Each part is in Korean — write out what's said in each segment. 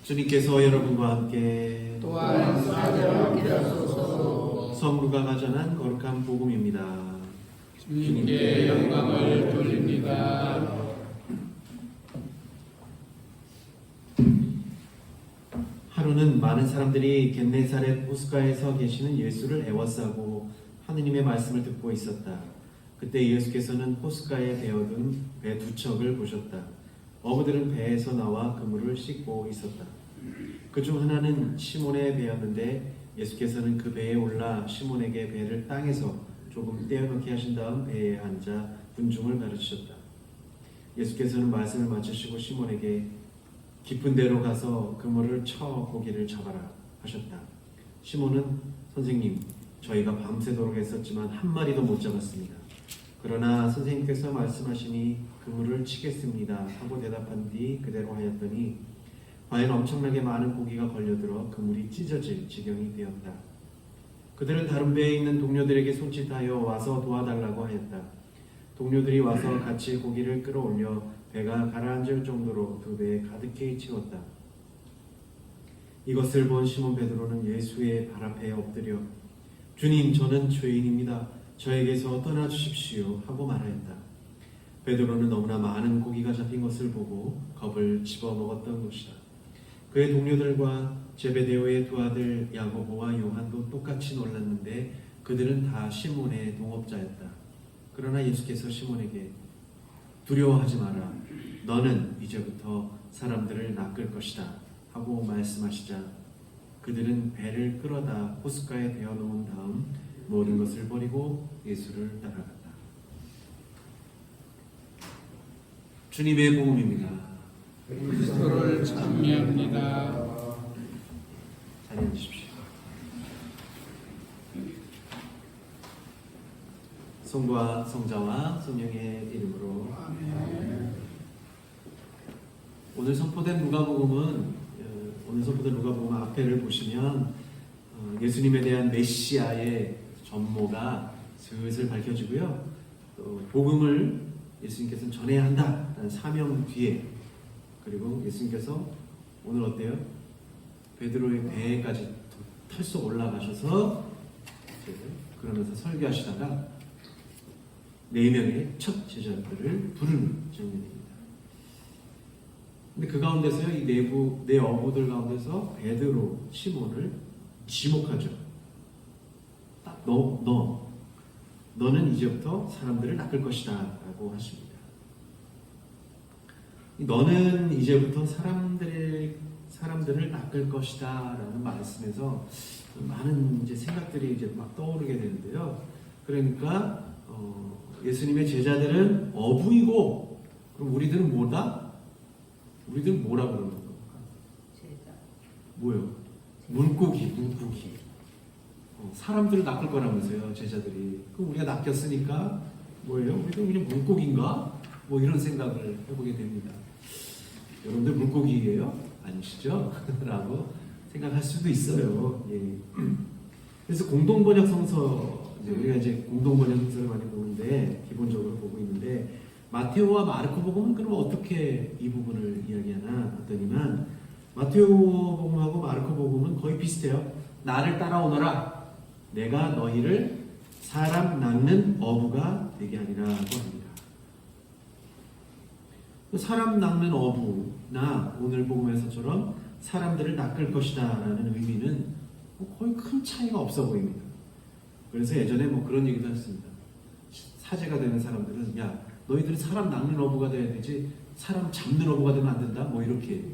주님께서 여러분과 함께 또한 사자와 함께 하소서. 성부가 전한 거룩한 복음입니다. 주님께 영광을 돌립니다. 하루는 많은 사람들이 겟네사렛 호숫가에서 계시는 예수를 애워싸고 하느님의 말씀을 듣고 있었다. 그때 예수께서는 호숫가에 베어둔 배 두 척을 보셨다. 어부들은 배에서 나와 그물을 씻고 있었다. 그중 하나는 시몬의 배였는데 예수께서는 그 배에 올라 시몬에게 배를 땅에서 조금 떼어놓게 하신 다음 배에 앉아 군중을 가르치셨다. 예수께서는 말씀을 마치시고 시몬에게 깊은 데로 가서 그물을 쳐 고기를 잡아라 하셨다. 시몬은 선생님, 저희가 밤새도록 했었지만 한 마리도 못 잡았습니다. 그러나 선생님께서 말씀하시니 그물을 치겠습니다 하고 대답한 뒤 그대로 하였더니 과연 엄청나게 많은 고기가 걸려들어 그물이 찢어질 지경이 되었다. 그들은 다른 배에 있는 동료들에게 손짓하여 와서 도와달라고 하였다. 동료들이 와서 같이 고기를 끌어올려 배가 가라앉을 정도로 두 배에 가득히 채웠다. 이것을 본 시몬 베드로는 예수의 발 앞에 엎드려 주님, 저는 죄인입니다. 저에게서 떠나주십시오 하고 말하였다. 베드로는 너무나 많은 고기가 잡힌 것을 보고 겁을 집어먹었던 것이다. 그의 동료들과 제베데오의 두 아들 야고보와 요한도 똑같이 놀랐는데 그들은 다 시몬의 동업자였다. 그러나 예수께서 시몬에게 두려워하지 마라. 너는 이제부터 사람들을 낚을 것이다 하고 말씀하시자 그들은 배를 끌어다 호숫가에 베어놓은 다음 모든 것을 버리고 예수를 따라갔다. 주님의 복음입니다. 그리스도를 찬미합니다. 자리해 주십시오. 성부와 성자와 성령의 이름으로 아멘. 오늘 선포된 누가복음 앞에를 보시면 예수님에 대한 메시아의 전모가 슬슬 밝혀지고요. 또 복음을 예수님께서는 전해야 한다라는 사명 뒤에 그리고 예수님께서 오늘 어때요? 베드로의 배에까지 털썩 올라가셔서 그러면서 설교하시다가 4명의 첫 제자들을 부르는 장면입니다. 근데 그 가운데서요, 이 네 어부들 가운데서 베드로, 시몬을 지목하죠. 딱 너는 이제부터 사람들을 낚을 것이다 라고 하십니다. 너는 이제부터 사람들을 낚을 것이다 라는 말씀에서 많은 이제 생각들이 이제 막 떠오르게 되는데요. 그러니까 예수님의 제자들은 어부이고 그럼 우리들은 뭐다? 우리들은 뭐라 그러는 겁니까? 제자. 뭐요? 물고기. 사람들을 낚을 거라면서요, 제자들이. 그럼 우리가 낚였으니까 뭐예요? 우리도 그냥 물고기인가? 뭐 이런 생각을 해보게 됩니다. 여러분들 물고기예요? 아니시죠? 라고 생각할 수도 있어요. 예. 그래서 공동번역 성서, 우리가 이제 공동번역 성서를 많이 보는데, 기본적으로 보고 있는데, 마테오와 마르코 복음은 그럼 어떻게 이 부분을 이야기하나 봤더니만, 마테오 복음하고 마르코 복음은 거의 비슷해요. 나를 따라오너라. 내가 너희를 사람 낚는 어부가 되게 하리라고 합니다. 사람 낚는 어부나 오늘 복음에서처럼 사람들을 낚을 것이다 라는 의미는 거의 큰 차이가 없어 보입니다. 그래서 예전에 뭐 그런 얘기도 했습니다. 사제가 되는 사람들은 야, 너희들은 사람 낚는 어부가 돼야 되지 사람 잡는 어부가 되면 안 된다. 뭐 이렇게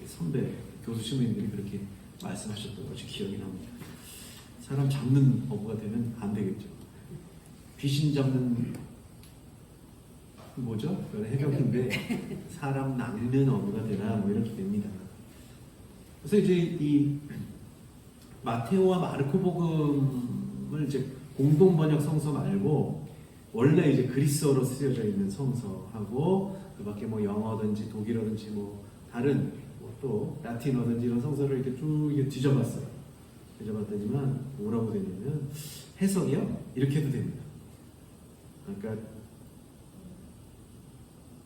선배 교수 신부님들이 그렇게 말씀하셨던 것이 기억이 납니다. 사람 잡는 어부가 되면 안 되겠죠. 귀신 잡는 뭐죠? 그건 해병인데 사람 낚는 어부가 되라 뭐 이렇게 됩니다. 그래서 이제 이 마테오와 마르코 복음을 이제 공동 번역 성서 말고 원래 이제 그리스어로 쓰여져 있는 성서하고 그밖에 뭐 영어든지 독일어든지 뭐 다른 또 라틴어든지 이런 성서를 이렇게 쭉 뒤져봤어요. 뒤져봤더니만 뭐라고 되냐면 해석이요 이렇게 해도 됩니다. 그러니까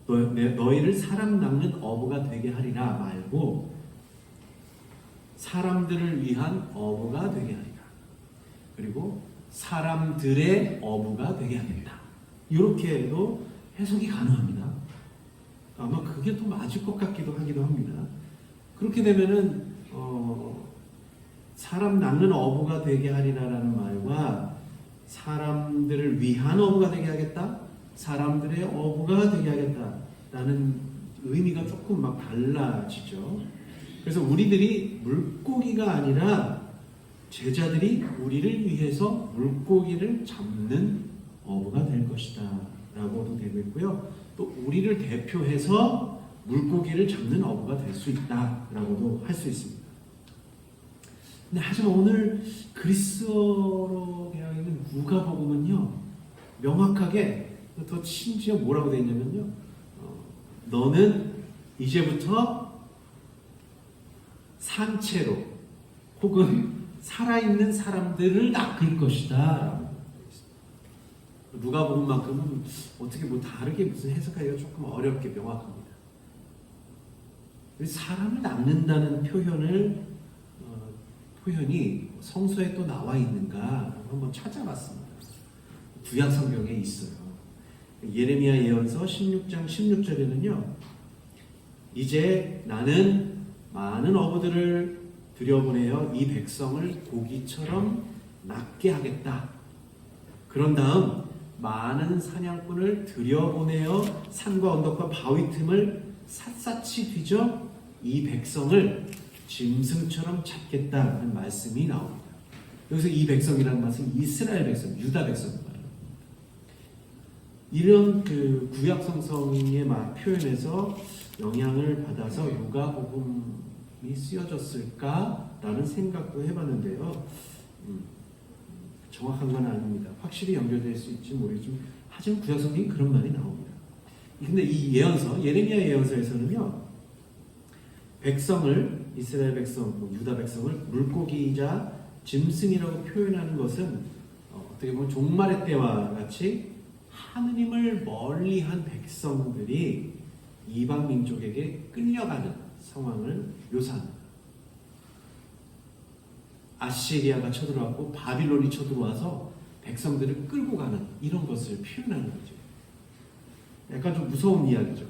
너희를 사람 낚는 어부가 되게 하리라 말고 사람들을 위한 어부가 되게 하리라. 그리고 사람들의 어부가 되게 하겠다. 이렇게도 해석이 가능합니다. 아마 그게 더 맞을 것 같기도 하기도 합니다. 그렇게 되면은 사람 낳는 어부가 되게 하리라라는 말과 사람들을 위한 어부가 되게 하겠다, 사람들의 어부가 되게 하겠다라는 의미가 조금 막 달라지죠. 그래서 우리들이 물고기가 아니라 제자들이 우리를 위해서 물고기를 잡는 어부가 될 것이다 라고도 되고 있고요. 또 우리를 대표해서 물고기를 잡는 어부가 될 수 있다 라고도 할 수 있습니다. 근데 하지만 오늘 그리스어로 되어 있는 누가복음은요, 명확하게 더 심지어 뭐라고 되어 있냐면요, 너는 이제부터 산채로 혹은 살아있는 사람들을 낚을 것이다. 누가복음만큼은 어떻게 뭐 다르게 무슨 해석하기가 조금 어렵게 명확합니다. 사람을 낚는다는 표현이 성서에 또 나와 있는가 한번 찾아봤습니다. 구약 성경에 있어요. 예레미야 예언서 16장 16절에는요, 이제 나는 많은 어부들을 들여보내어 이 백성을 고기처럼 낫게 하겠다. 그런 다음 많은 사냥꾼을 들여보내어 산과 언덕과 바위 틈을 샅샅이 뒤져 이 백성을 짐승처럼 잡겠다는 말씀이 나옵니다. 여기서 이 백성이라는 말씀은 이스라엘 백성, 유다 백성입니다. 이런 그 구약 성성의 표현에서 영향을 받아서 누가복음이 쓰여졌을까라는 생각도 해봤는데요. 정확한 건 아닙니다. 확실히 연결될 수 있지 모르겠지만, 하지만 구약 성경에 그런 말이 나옵니다. 근데 이 예언서, 예레미야 예언서에서는요, 백성을, 이스라엘 백성, 유다 백성을 물고기이자 짐승이라고 표현하는 것은 어떻게 보면 종말의 때와 같이 하느님을 멀리한 백성들이 이방 민족에게 끌려가는 상황을 묘사합니다. 아시리아가 쳐들어왔고 바빌론이 쳐들어와서 백성들을 끌고 가는 이런 것을 표현하는 거죠. 약간 좀 무서운 이야기죠.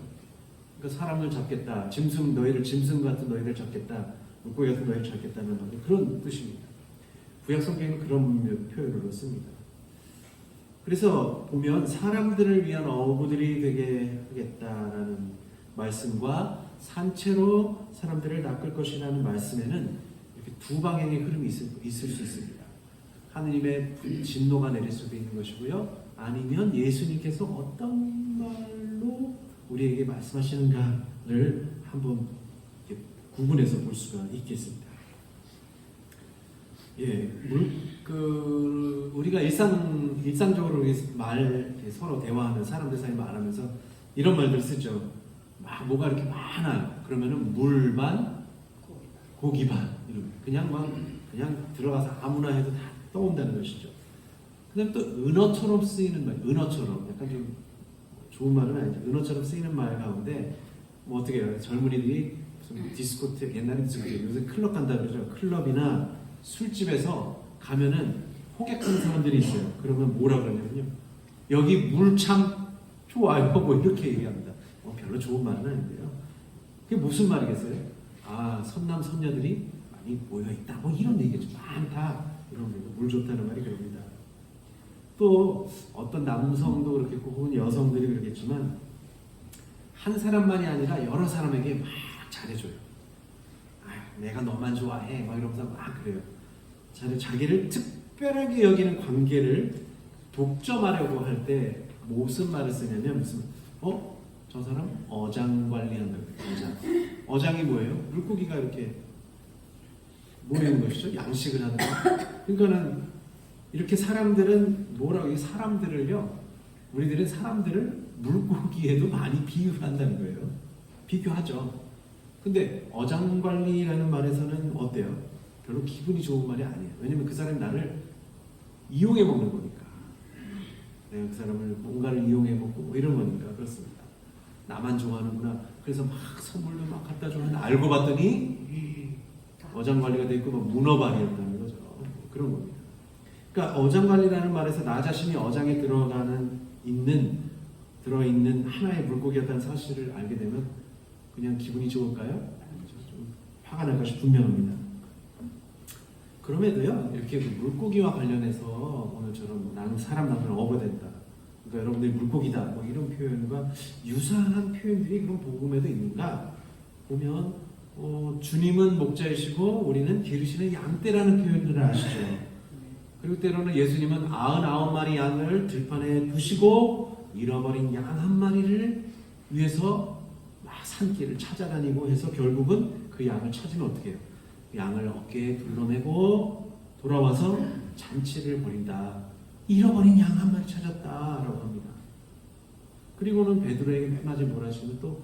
그러니까 사람을 잡겠다, 짐승 같은 너희를 잡겠다, 물고기 같은 너희를 잡겠다는 그런 뜻입니다. 구약 성경은 그런 표현으로 씁니다. 그래서 보면 사람들을 위한 어부들이 되게 하겠다라는 말씀과 산채로 사람들을 낚을 것이라는 말씀에는 이렇게 두 방향의 흐름이 있을 수 있습니다. 하느님의 진노가 내릴 수도 있는 것이고요, 아니면 예수님께서 어떤 말로 우리에게 말씀하시는가를 한번 구분해서 볼 수가 있겠습니다. 예, 우리가 일상적으로 서로 대화하는 사람들 사이 말하면서 이런 말들 쓰죠. 뭐가 이렇게 많아요. 그러면은 물 반, 고기 반, 그냥 들어가서 아무나 해도 다 떠온다는 것이죠. 그다음 또 은어처럼 쓰이는 말, 은어처럼 약간 좀 좋은 말은 아니죠. 은어처럼 쓰이는 말 가운데 뭐 어떻게 해요? 젊은이들이 무슨 디스코텍, 옛날에 디스코텍, 요새 클럽 간다 그러죠. 클럽이나 술집에서 가면은 호객하는 사람들이 있어요. 그러면 뭐라 그러냐면요, 여기 물 참 좋아요, 뭐 이렇게 얘기합니다. 별로 좋은 말은 아닌데요. 그게 무슨 말이겠어요? 선남 선녀들이 많이 모여있다, 뭐 이런 얘기죠. 많다, 이런 거. 물 좋다는 말이 그럽니다. 또 어떤 남성도 그렇겠고 혹은 여성들이 그렇겠지만, 한 사람만이 아니라 여러 사람에게 막 잘해줘요. 내가 너만 좋아해, 막 이러면서 막 그래요. 자기를 특별하게 여기는 관계를 독점하려고 할 때 무슨 말을 쓰냐면, 저 사람 어장 관리한다고 해요. 어장이 뭐예요? 물고기가 이렇게 모이는 것이죠. 양식을 하는 거. 그러니까는 이렇게 사람들은 우리들은 사람들을 물고기에도 많이 비유한다는 거예요. 비교하죠. 근데 어장관리라는 말에서는 어때요? 별로 기분이 좋은 말이 아니에요. 왜냐면 그 사람이 나를 이용해 먹는 거니까. 내가 그 사람을 뭔가를 이용해 먹고 뭐 이런 거니까 그렇습니다. 나만 좋아하는구나. 그래서 막 선물도 막 갖다 주는데 알고 봤더니 어장관리가 돼 있고 문어발이었다는 거죠. 그런 겁니다. 그러니까 어장관리라는 말에서 나 자신이 어장에 들어있는 하나의 물고기였다는 사실을 알게 되면 그냥 기분이 좋을까요? 좀 화가 날 것이 분명합니다. 그럼에도요, 이렇게 그 물고기와 관련해서 오늘처럼 나는 사람 나는 어부된다. 그러니까 여러분들이 물고기다. 뭐 이런 표현과 유사한 표현들이 그런 복음에도 있는가 보면 주님은 목자이시고 우리는 기르시는 양떼라는 표현들을 아시죠. 그리고 때로는 예수님은 99마리 양을 들판에 두시고 잃어버린 양 한 마리를 위해서 막 산길을 찾아다니고 해서 결국은 그 양을 찾으면 어떻게 해요? 양을 어깨에 둘러매고 돌아와서 잔치를 벌인다. 잃어버린 양 한 마리 찾았다라고 합니다. 그리고는 베드로에게 맨 마지막에 뭐라 하시면 또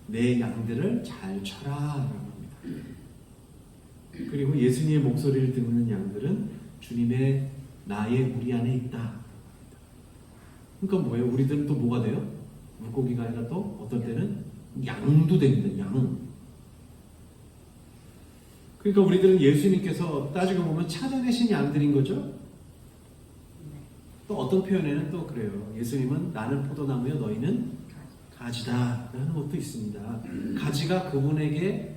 내 양들을 잘 쳐라라고 합니다. 그리고 예수님의 목소리를 듣는 양들은 주님의 나의 무리 안에 있다. 그러니까 뭐예요? 우리들은 또 뭐가 돼요? 물고기가 아니라 또 어떤 때는 양도 됩니다. 양. 그러니까 우리들은 예수님께서 따지고 보면 찾아내신 양들인 거죠. 또 어떤 표현에는 또 그래요. 예수님은 나는 포도나무여 너희는 가지다 라는 것도 있습니다. 가지가 그분에게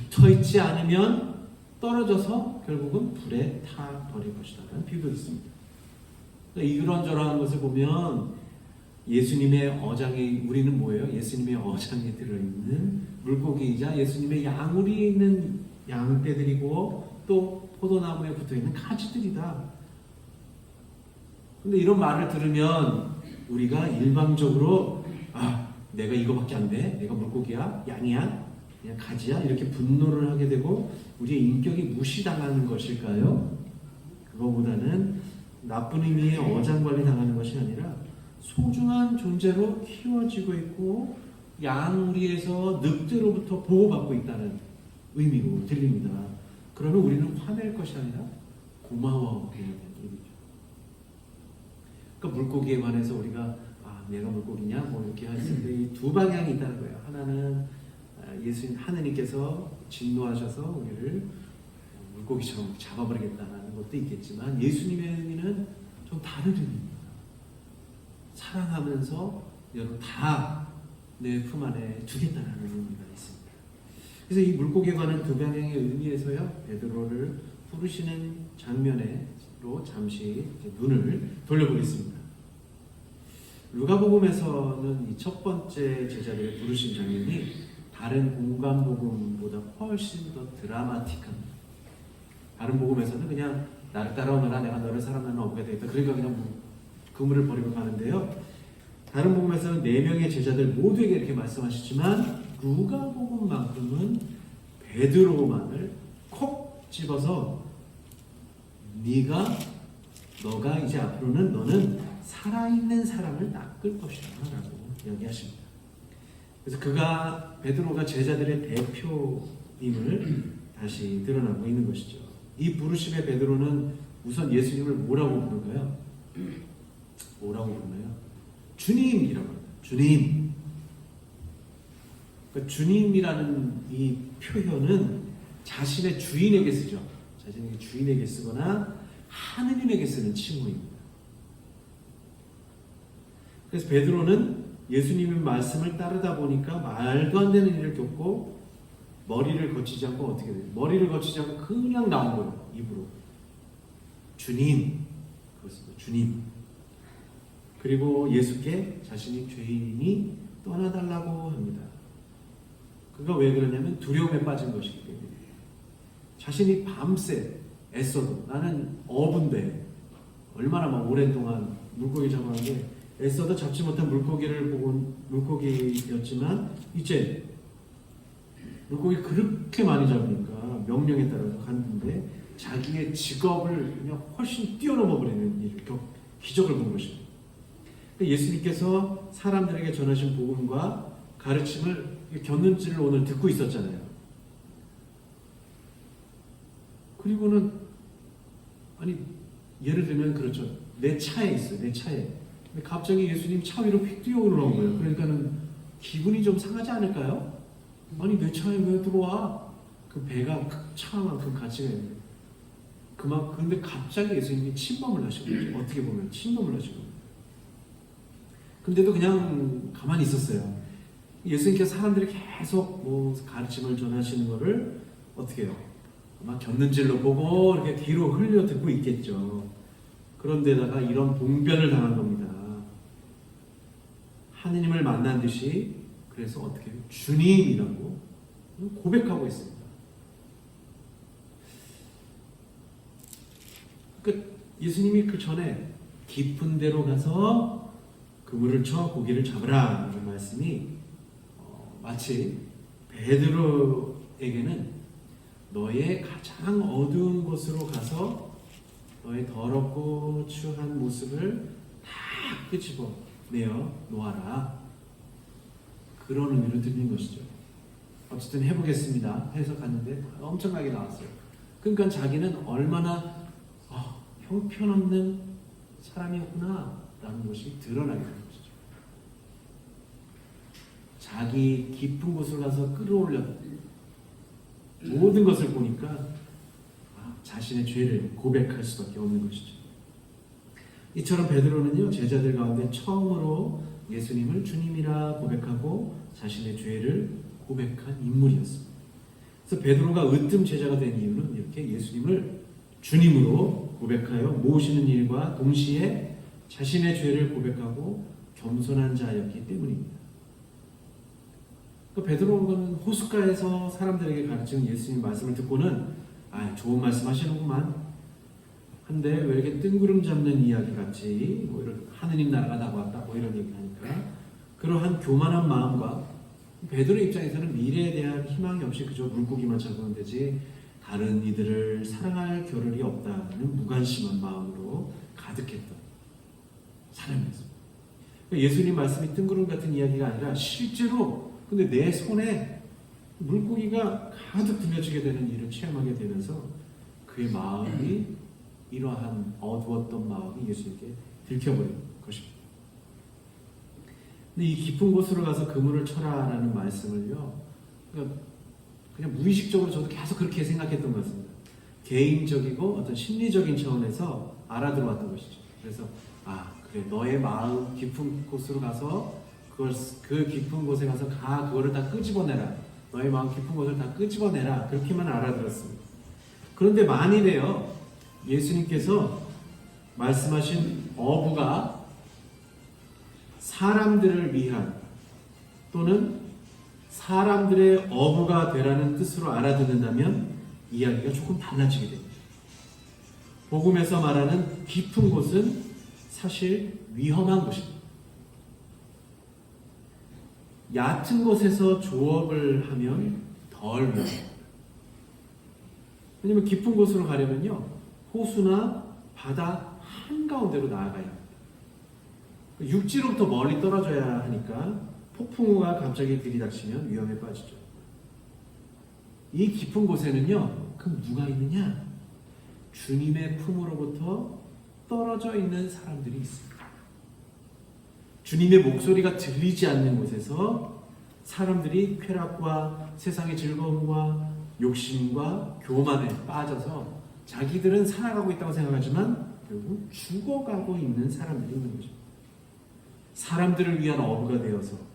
붙어있지 않으면 떨어져서 결국은 불에 타버릴 것이다 라는 비유도 있습니다. 이런저런 것을 보면 예수님의 어장에 우리는 뭐예요? 예수님의 어장에 들어있는 물고기이자 예수님의 양우리에 있는 양떼들이고 또 포도나무에 붙어있는 가지들이다. 근데 이런 말을 들으면 우리가 일방적으로 내가 이거밖에 안 돼? 내가 물고기야? 양이야? 그냥 가지야? 이렇게 분노를 하게 되고 우리의 인격이 무시당하는 것일까요? 그거보다는 나쁜 의미의 어장관리 당하는 것이 아니라 소중한 존재로 키워지고 있고 양우리에서 늑대로부터 보호받고 있다는 의미로 들립니다. 그러면 우리는 화낼 것이 아니라 고마워해야 되는 일이죠. 그러니까 물고기에 관해서 우리가 내가 물고기냐 뭐 이렇게 했을 때 이 두 방향이 있다는 거예요. 하나는 예수님 하느님께서 진노하셔서 우리를 물고기처럼 잡아버리겠다는 것도 있겠지만 예수님의 의미는 좀 다른 의미입니다. 사랑하면서 여러분 다 내 품 안에 두겠다는 의미가 있습니다. 그래서 이 물고기에 관한 두 방향의 의미에서요 베드로를 부르시는 장면으로 잠시 눈을 돌려보겠습니다. 루가복음에서는 이 첫 번째 제자들의 부르심 장면이 다른 공간복음보다 훨씬 더 드라마틱합니다. 다른 복음에서는 그냥 나를 따라오너라 내가 너를 사람 나는 어부가 되겠다. 그러니까 그냥 그물을 버리고 가는데요. 다른 복음에서는 4명의 제자들 모두에게 이렇게 말씀하시지만 루가복음만큼은 베드로만을 콕 집어서 너가 이제 앞으로는 너는 살아있는 사람을 낚을 것이다 라고 이야기하십니다. 그래서 베드로가 제자들의 대표임을 다시 드러나고 있는 것이죠. 이 부르심의 베드로는 우선 예수님을 뭐라고 부르나요? 뭐라고 부르나요? 주님이라고 합니다. 주님. 그러니까 주님이라는 이 표현은 자신의 주인에게 쓰죠. 자신의 주인에게 쓰거나 하느님에게 쓰는 칭호입니다. 그래서 베드로는 예수님의 말씀을 따르다 보니까 말도 안 되는 일을 겪고 머리를 거치지 않고 어떻게 돼요? 머리를 거치지 않고 그냥 나온 거예요. 입으로. 주님. 그렇습니다. 주님. 그리고 예수께 자신이 죄인이니 떠나달라고 합니다. 그가 왜 그러냐면 두려움에 빠진 것이기 때문에. 자신이 밤새 애써도 나는 어부인데 얼마나 막 오랜 동안 물고기 잡았는데 애써도 잡지 못한 물고기를 보고 물고기였지만 이제 물고기 그렇게 많이 잡으니까 명령에 따라서 갔는데 자기의 직업을 그냥 훨씬 뛰어넘어 버리는 기적을 본 것입니다. 예수님께서 사람들에게 전하신 복음과 가르침을 곁눈질을 오늘 듣고 있었잖아요. 그리고는 예를 들면 그렇죠. 내 차에 있어요. 내 차에. 근데 갑자기 예수님 차 위로 휙 뛰어 올라온 거예요. 그러니까는 기분이 좀 상하지 않을까요? 내 차에 왜 들어와? 그 배가 차만큼 가치가 있는데 근데 갑자기 예수님이 침범을 하신 거죠. 어떻게 보면 침범을 하신 거예요. 근데도 그냥 가만히 있었어요. 예수님께서 사람들이 계속 뭐 가르침을 전하시는 거를 어떻게 해요? 아마 곁눈질로 보고 이렇게 뒤로 흘려 듣고 있겠죠. 그런데다가 이런 봉변을 당한 겁니다. 하느님을 만난 듯이 그래서 어떻게 해요? 주님이라고 고백하고 있습니다. 예수님이 그 전에 깊은 데로 가서 그물을 쳐 고기를 잡으라 이런 말씀이 마치 베드로에게는 너의 가장 어두운 곳으로 가서 너의 더럽고 추한 모습을 다 끄집어내어 놓아라 그런 의미로 들린 것이죠. 어쨌든 해보겠습니다 해석하는데 엄청나게 나왔어요. 그러니까 자기는 얼마나 형편없는 사람이었구나 라는 것이 드러나게 되는 것이죠. 자기 깊은 곳을 가서 끌어올려 모든 것을 보니까 자신의 죄를 고백할 수밖에 없는 것이죠. 이처럼 베드로는요 제자들 가운데 처음으로 예수님을 주님이라 고백하고 자신의 죄를 고백한 인물이었습니다. 그래서 베드로가 으뜸 제자가 된 이유는 이렇게 예수님을 주님으로 고백하여 모으시는 일과 동시에 자신의 죄를 고백하고 겸손한 자였기 때문입니다. 베드로는 호숫가에서 사람들에게 가르치는 예수님 말씀을 듣고는 좋은 말씀 하시는구만 한데 왜 이렇게 뜬구름 잡는 이야기 같이 뭐 이런 하느님 나라가 다가왔다 뭐 이런 얘기 하니까 그러한 교만한 마음과 베드로 입장에서는 미래에 대한 희망이 없이 그저 물고기만 잡으면 되지 다른 이들을 사랑할 겨를이 없다는 무관심한 마음으로 가득했던 사람이었습니다. 예수님 말씀이 뜬구름 같은 이야기가 아니라 실제로 근데 내 손에 물고기가 가득 들려지게 되는 일을 체험하게 되면서 그의 마음이 이러한 어두웠던 마음이 예수님께 들켜버린 것입니다. 근데 이 깊은 곳으로 가서 그물을 쳐라라는 말씀을요 그냥 무의식적으로 저도 계속 그렇게 생각했던 것 같습니다. 개인적이고 어떤 심리적인 차원에서 알아들어왔던 것이죠. 그래서 그래 너의 마음 깊은 곳으로 가서 그 깊은 곳에 가서 그거를 다 끄집어내라. 너의 마음 깊은 곳을 다 끄집어내라. 그렇게만 알아들었습니다. 그런데 만일에요 예수님께서 말씀하신 어부가 사람들을 위한 또는 사람들의 어부가 되라는 뜻으로 알아듣는다면 이야기가 조금 달라지게 됩니다. 복음에서 말하는 깊은 곳은 사실 위험한 곳입니다. 얕은 곳에서 조업을 하면 덜 위험해요. 왜냐하면 깊은 곳으로 가려면요 호수나 바다 한가운데로 나아가야 합니다. 육지로부터 멀리 떨어져야 하니까 폭풍우가 갑자기 들이닥치면 위험에 빠지죠. 이 깊은 곳에는요 그럼 누가 있느냐? 주님의 품으로부터 떨어져 있는 사람들이 있습니다. 주님의 목소리가 들리지 않는 곳에서 사람들이 쾌락과 세상의 즐거움과 욕심과 교만에 빠져서 자기들은 살아가고 있다고 생각하지만 결국 죽어가고 있는 사람들이 있는 거죠. 사람들을 위한 어부가 되어서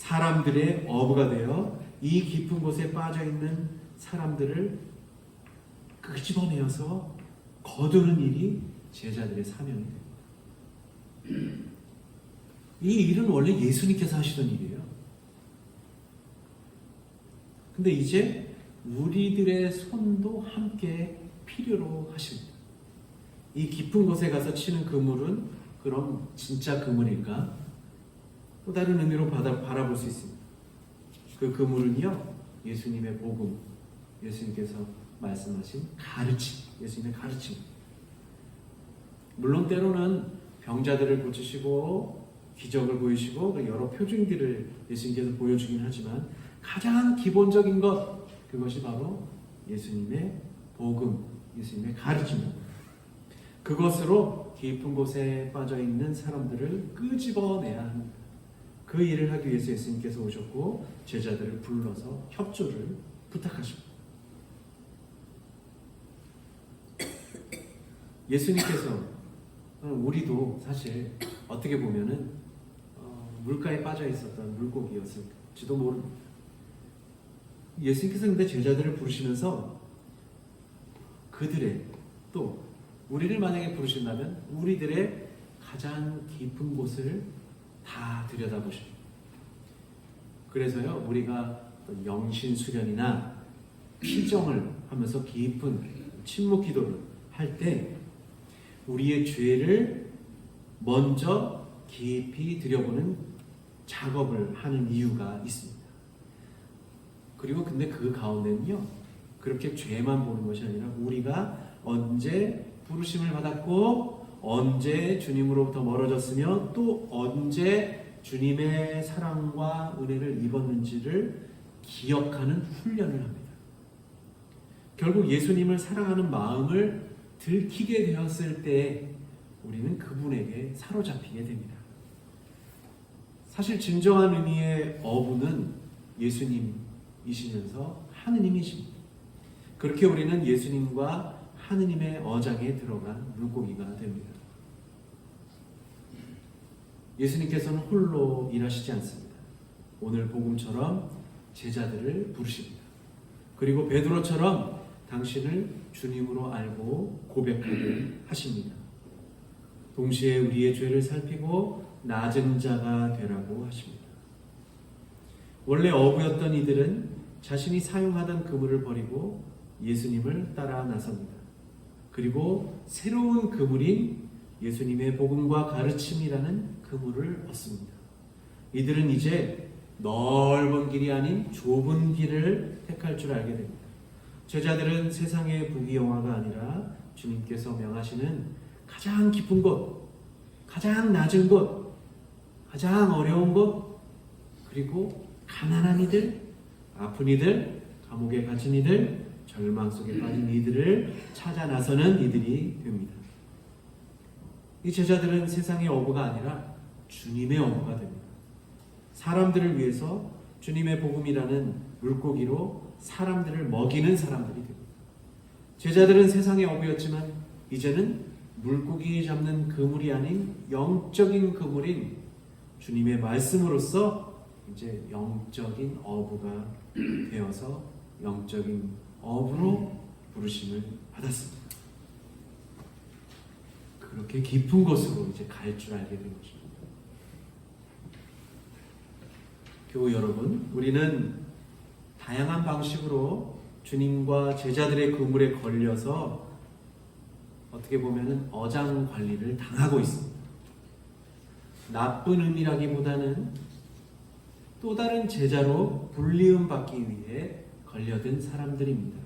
사람들의 어부가 되어 이 깊은 곳에 빠져있는 사람들을 끄집어내어서 거두는 일이 제자들의 사명이 됩니다. 이 일은 원래 예수님께서 하시던 일이에요. 근데 이제 우리들의 손도 함께 필요로 하십니다. 이 깊은 곳에 가서 치는 그물은 그럼 진짜 그물일까? 또 다른 의미로 바라볼 수 있습니다. 그 그물은요 예수님의 복음, 예수님께서 말씀하신 가르침, 예수님의 가르침. 물론 때로는 병자들을 고치시고 기적을 보이시고 여러 표징들을 예수님께서 보여주긴 하지만 가장 기본적인 것, 그것이 바로 예수님의 복음, 예수님의 가르침입니다. 그것으로 깊은 곳에 빠져있는 사람들을 끄집어내야 합니다. 그 일을 하기 위해서 예수님께서 오셨고 제자들을 불러서 협조를 부탁하십니다. 예수님께서 우리도 사실 어떻게 보면은 물가에 빠져 있었던 물고기였을지도 모릅니다. 예수님께서 근데 제자들을 부르시면서 그들의 또 우리를 만약에 부르신다면 우리들의 가장 깊은 곳을 다 들여다보십니다. 그래서요, 우리가 어떤 영신 수련이나 피정을 하면서 깊은 침묵 기도를 할 때 우리의 죄를 먼저 깊이 들여보는 작업을 하는 이유가 있습니다. 그리고 근데 그 가운데는요, 그렇게 죄만 보는 것이 아니라 우리가 언제 부르심을 받았고 언제 주님으로부터 멀어졌으며 또 언제 주님의 사랑과 은혜를 입었는지를 기억하는 훈련을 합니다. 결국 예수님을 사랑하는 마음을 들키게 되었을 때 우리는 그분에게 사로잡히게 됩니다. 사실 진정한 의미의 어부는 예수님이시면서 하느님이십니다. 그렇게 우리는 예수님과 하느님의 어장에 들어간 물고기가 됩니다. 예수님께서는 홀로 일하시지 않습니다. 오늘 복음처럼 제자들을 부르십니다. 그리고 베드로처럼 당신을 주님으로 알고 고백하게 하십니다. 동시에 우리의 죄를 살피고 낮은 자가 되라고 하십니다. 원래 어부였던 이들은 자신이 사용하던 그물을 버리고 예수님을 따라 나섭니다. 그리고 새로운 그물인 예수님의 복음과 가르침이라는 그물을 얻습니다. 이들은 이제 넓은 길이 아닌 좁은 길을 택할 줄 알게 됩니다. 제자들은 세상의 부귀영화가 아니라 주님께서 명하시는 가장 깊은 곳, 가장 낮은 곳, 가장 어려운 곳, 그리고 가난한 이들, 아픈 이들, 감옥에 갇힌 이들, 절망 속에 빠진 이들을 찾아 나서는 이들이 됩니다. 이 제자들은 세상의 어부가 아니라 주님의 어부가 됩니다. 사람들을 위해서 주님의 복음이라는 물고기로 사람들을 먹이는 사람들이 됩니다. 제자들은 세상의 어부였지만 이제는 물고기 잡는 그물이 아닌 영적인 그물인 주님의 말씀으로서 이제 영적인 어부가 되어서 영적인 어부로 부르심을 받았습니다. 그렇게 깊은 곳으로 이제 갈 줄 알게 된 것입니다. 교우 여러분, 우리는 다양한 방식으로 주님과 제자들의 그물에 걸려서 어떻게 보면은 어장 관리를 당하고 있습니다. 나쁜 의미라기보다는 또 다른 제자로 불리움 받기 위해 걸려든 사람들입니다.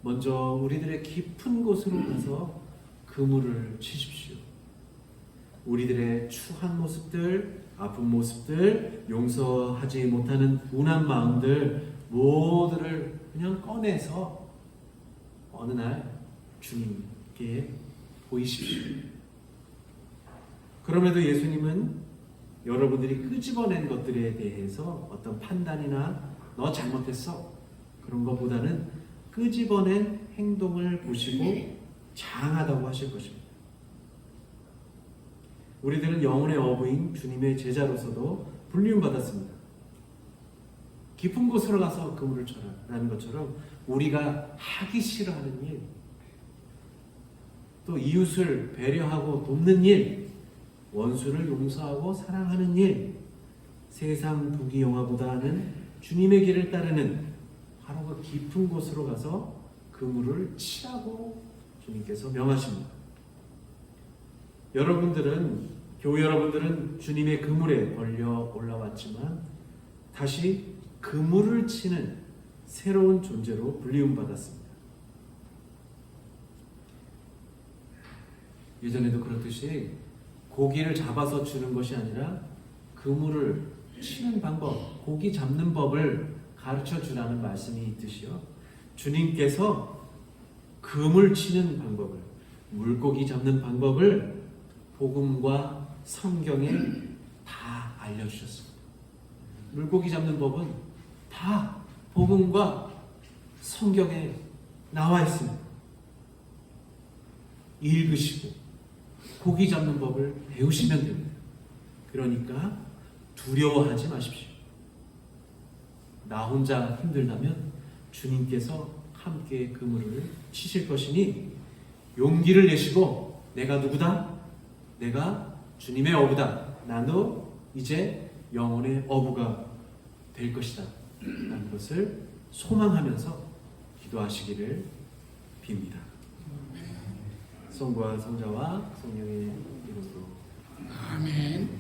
먼저 우리들의 깊은 곳으로 가서 그물을 치십시오. 우리들의 추한 모습들, 아픈 모습들, 용서하지 못하는 분한 마음들 모두를 그냥 꺼내서 어느 날 주님께 보이십시오. 그럼에도 예수님은 여러분들이 끄집어낸 것들에 대해서 어떤 판단이나 너 잘못했어 그런 것보다는 끄집어낸 행동을 보시고 장하다고 하실 것입니다. 우리들은 영혼의 어부인 주님의 제자로서도 불리움받았습니다. 깊은 곳으로 가서 그물을 쳐라라는 것처럼 우리가 하기 싫어하는 일, 또 이웃을 배려하고 돕는 일, 원수를 용서하고 사랑하는 일, 세상 부귀영화보다는 주님의 길을 따르는 바로 그 깊은 곳으로 가서 그물을 치라고 주님께서 명하십니다. 교우 여러분들은 주님의 그물에 걸려 올라왔지만 다시 그물을 치는 새로운 존재로 불리움받았습니다. 예전에도 그렇듯이 고기를 잡아서 주는 것이 아니라 그물을 치는 방법, 고기 잡는 법을 가르쳐 주라는 말씀이 있듯이요. 주님께서 그물 치는 방법을, 물고기 잡는 방법을 복음과 성경에 다 알려주셨습니다. 물고기 잡는 법은 다 복음과 성경에 나와 있습니다. 읽으시고 고기 잡는 법을 배우시면 됩니다. 그러니까 두려워하지 마십시오. 나 혼자 힘들다면 주님께서 함께 그물을 치실 것이니 용기를 내시고 내가 누구다? 내가 주님의 어부다. 나도 이제 영혼의 어부가 될 것이다. 라는 것을 소망하면서 기도하시기를 빕니다. 성부와 성자와 성령의 이름으로 아멘.